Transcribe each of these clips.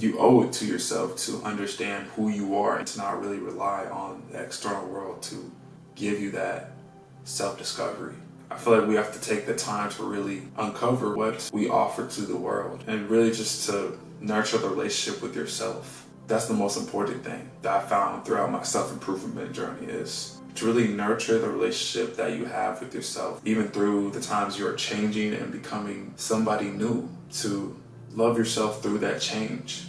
You owe it to yourself to understand who you are and to not really rely on the external world to give you that self-discovery. I feel like we have to take the time to really uncover what we offer to the world and really just to nurture the relationship with yourself. That's the most important thing that I found throughout my self-improvement journey, is to really nurture the relationship that you have with yourself, even through the times you are changing and becoming somebody new, to love yourself through that change,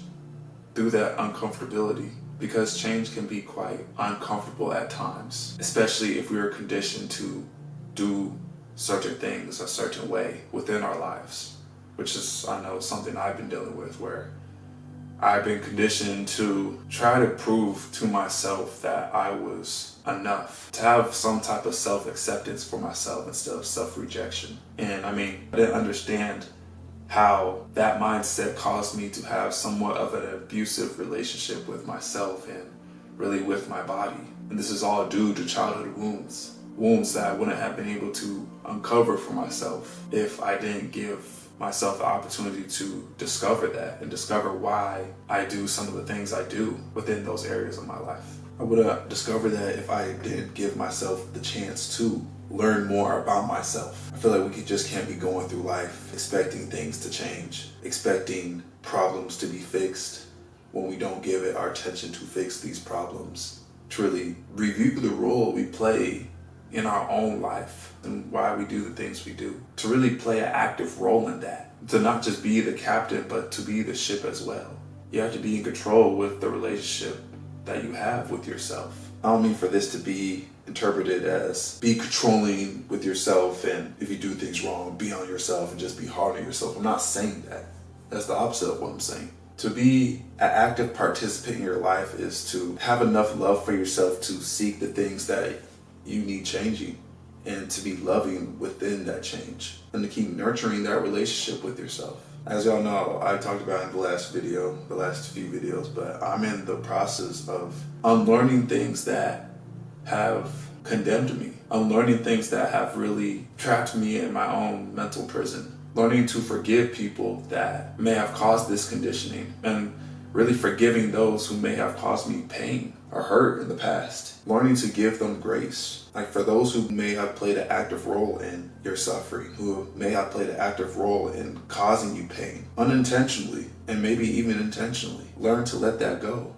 through that uncomfortability, because change can be quite uncomfortable at times, especially if we are conditioned to do certain things a certain way within our lives, which is, I know, something I've been dealing with, where I've been conditioned to try to prove to myself that I was enough, to have some type of self-acceptance for myself instead of self-rejection. And I didn't understand how that mindset caused me to have somewhat of an abusive relationship with myself and really with my body. And this is all due to childhood wounds that I wouldn't have been able to uncover for myself if I didn't give myself the opportunity to discover that and discover why I do some of the things I do within those areas of my life. I would have discovered that if I didn't give myself the chance to learn more about myself. I feel like we just can't be going through life expecting things to change, expecting problems to be fixed when we don't give it our attention to fix these problems, to really review the role we play in our own life and why we do the things we do, to really play an active role in that, to not just be the captain, but to be the ship as well. You have to be in control with the relationship that you have with yourself. I don't mean for this to be interpreted as be controlling with yourself, and if you do things wrong, be on yourself and just be hard on yourself. I'm not saying that. That's the opposite of what I'm saying. To be an active participant in your life is to have enough love for yourself to seek the things that you need changing, and to be loving within that change, and to keep nurturing that relationship with yourself. As y'all know, I talked about in the last few videos, but I'm in the process of unlearning things that have condemned me, unlearning things that have really trapped me in my own mental prison, learning to forgive people that may have caused this conditioning, and really forgiving those who may have caused me pain or hurt in the past, learning to give them grace. Like for those who may have played an active role in your suffering, who may have played an active role in causing you pain, unintentionally and maybe even intentionally, learn to let that go.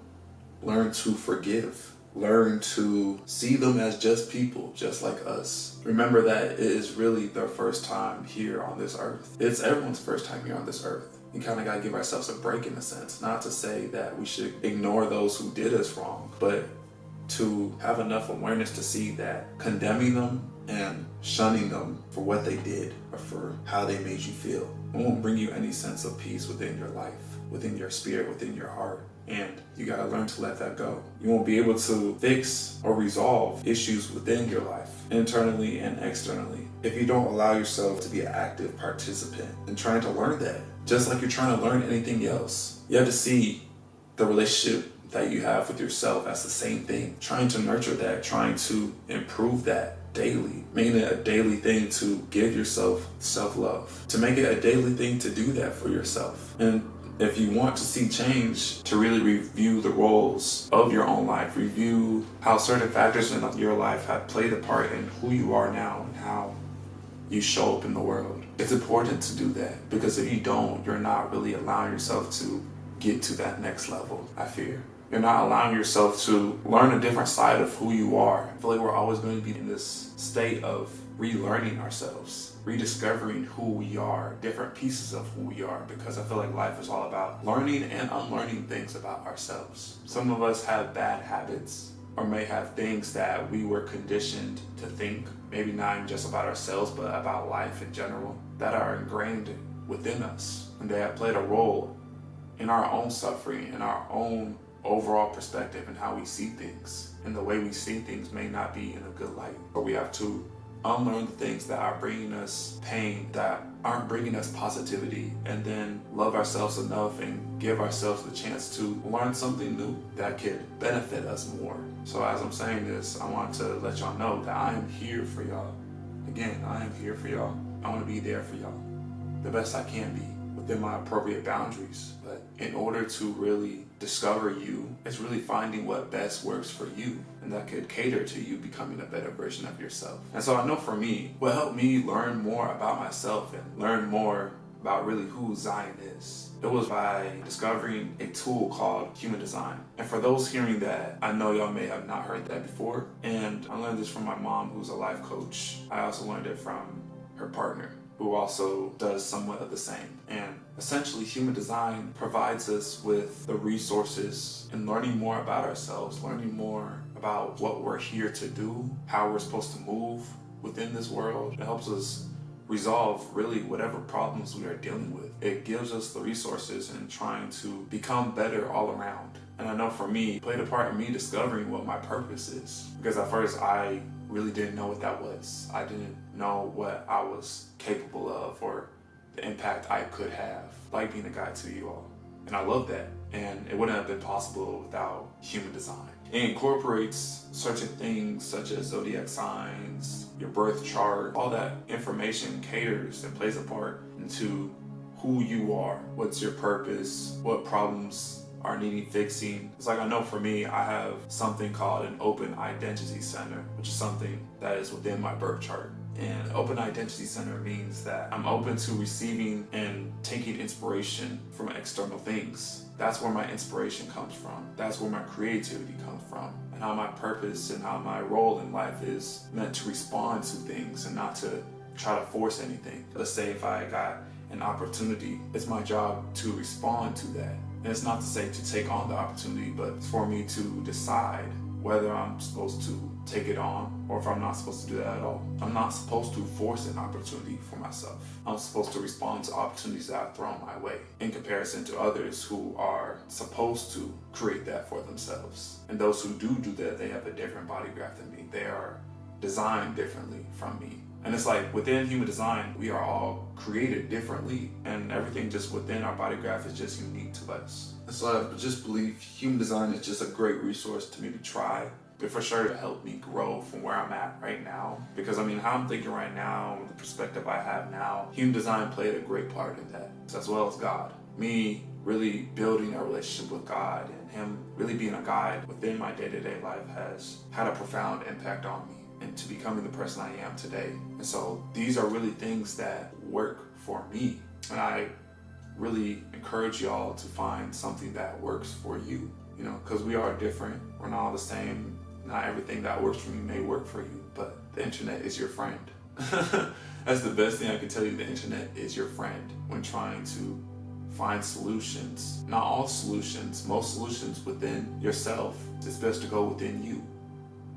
Learn to forgive. Learn to see them as just people, just like us. Remember that it is really their first time here on this earth. It's everyone's first time here on this earth. You kind of got to give ourselves a break in a sense. Not to say that we should ignore those who did us wrong, but to have enough awareness to see that condemning them and shunning them for what they did or for how they made you feel won't bring you any sense of peace within your life, within your spirit, within your heart. And you got to learn to let that go. You won't be able to fix or resolve issues within your life, internally and externally, if you don't allow yourself to be an active participant in trying to learn that. Just like you're trying to learn anything else, you have to see the relationship that you have with yourself as the same thing, trying to nurture that, trying to improve that daily, making it a daily thing to give yourself self-love, to make it a daily thing to do that for yourself. And if you want to see change, to really review the roles of your own life, review how certain factors in your life have played a part in who you are now and how you show up in the world. It's important to do that, because if you don't, you're not really allowing yourself to get to that next level, I fear. You're not allowing yourself to learn a different side of who you are. I feel like we're always going to be in this state of relearning ourselves, rediscovering who we are, different pieces of who we are, because I feel like life is all about learning and unlearning things about ourselves. Some of us have bad habits, or may have things that we were conditioned to think, maybe not even just about ourselves, but about life in general, that are ingrained within us, and they have played a role in our own suffering, in our own overall perspective, and how we see things. And the way we see things may not be in a good light, but we have to unlearn the things that are bringing us pain, that aren't bringing us positivity, and then love ourselves enough and give ourselves the chance to learn something new that could benefit us more. So as I'm saying this, I want to let y'all know that I am here for y'all. Again, I am here for y'all. I want to be there for y'all the best I can be. within my appropriate boundaries. But in order to really discover you, it's really finding what best works for you, and that could cater to you becoming a better version of yourself. And so I know for me, what helped me learn more about myself and learn more about really who Zion is, it was by discovering a tool called human design. And for those hearing that, I know y'all may have not heard that before. And I learned this from my mom, who's a life coach. I also learned it from her partner, who also does somewhat of the same. And essentially, human design provides us with the resources in learning more about ourselves, learning more about what we're here to do, how we're supposed to move within this world. It helps us resolve really whatever problems we are dealing with. It gives us the resources in trying to become better all around. And I know for me, it played a part in me discovering what my purpose is. Because at first I really didn't know what that was. I didn't know what I was capable of or the impact I could have, like being a guide to you all. And I love that. And it wouldn't have been possible without human design. It incorporates certain things such as zodiac signs, your birth chart. All that information caters and plays a part into who you are, what's your purpose, what problems are needing fixing. It's like, I know for me, I have something called an open identity center, which is something that is within my birth chart. And open identity center means that I'm open to receiving and taking inspiration from external things. That's where my inspiration comes from. That's where my creativity comes from. And how my purpose and how my role in life is meant to respond to things and not to try to force anything. Let's say if I got an opportunity, it's my job to respond to that. And it's not to say to take on the opportunity, but for me to decide whether I'm supposed to take it on or if I'm not supposed to do that at all. I'm not supposed to force an opportunity for myself. I'm supposed to respond to opportunities that are thrown my way in comparison to others who are supposed to create that for themselves. And those who do that, they have a different body graph than me. They are designed differently from me. And it's like within human design, we are all created differently, and everything just within our body graph is just unique to us. And so I just believe human design is just a great resource to maybe try, but for sure to help me grow from where I'm at right now. Because I mean, how I'm thinking right now, the perspective I have now, human design played a great part in that, as well as God. Me really building a relationship with God and Him really being a guide within my day-to-day life has had a profound impact on me into becoming the person I am today. And so these are really things that work for me. And I really encourage y'all to find something that works for you, you know, because we are different. We're not all the same. Not everything that works for me may work for you, but the internet is your friend. That's the best thing I can tell you. The internet is your friend when trying to find solutions. Not all solutions, most solutions within yourself. It's best to go within you.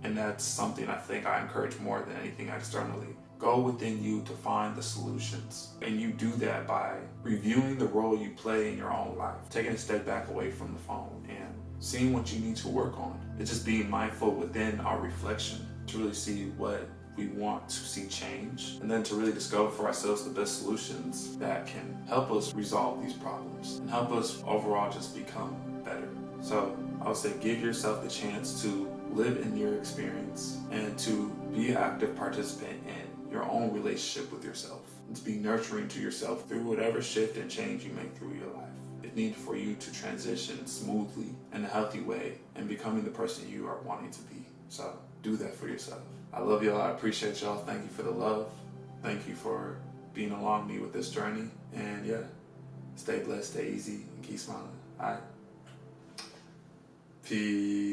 And that's something I think I encourage more than anything externally. Go within you to find the solutions. And you do that by reviewing the role you play in your own life, taking a step back away from the phone and seeing what you need to work on. It's just being mindful within our reflection to really see what we want to see change, and then to really discover for ourselves the best solutions that can help us resolve these problems and help us overall just become better. So I would say give yourself the chance to live in your experience and to be an active participant in your own relationship with yourself, and to be nurturing to yourself through whatever shift and change you make through your life. It needs for you to transition smoothly in a healthy way and becoming the person you are wanting to be. So do that for yourself. I love y'all. I appreciate y'all. Thank you for the love. Thank you for being along me with this journey. And yeah, stay blessed, stay easy, and keep smiling. All right. Peace.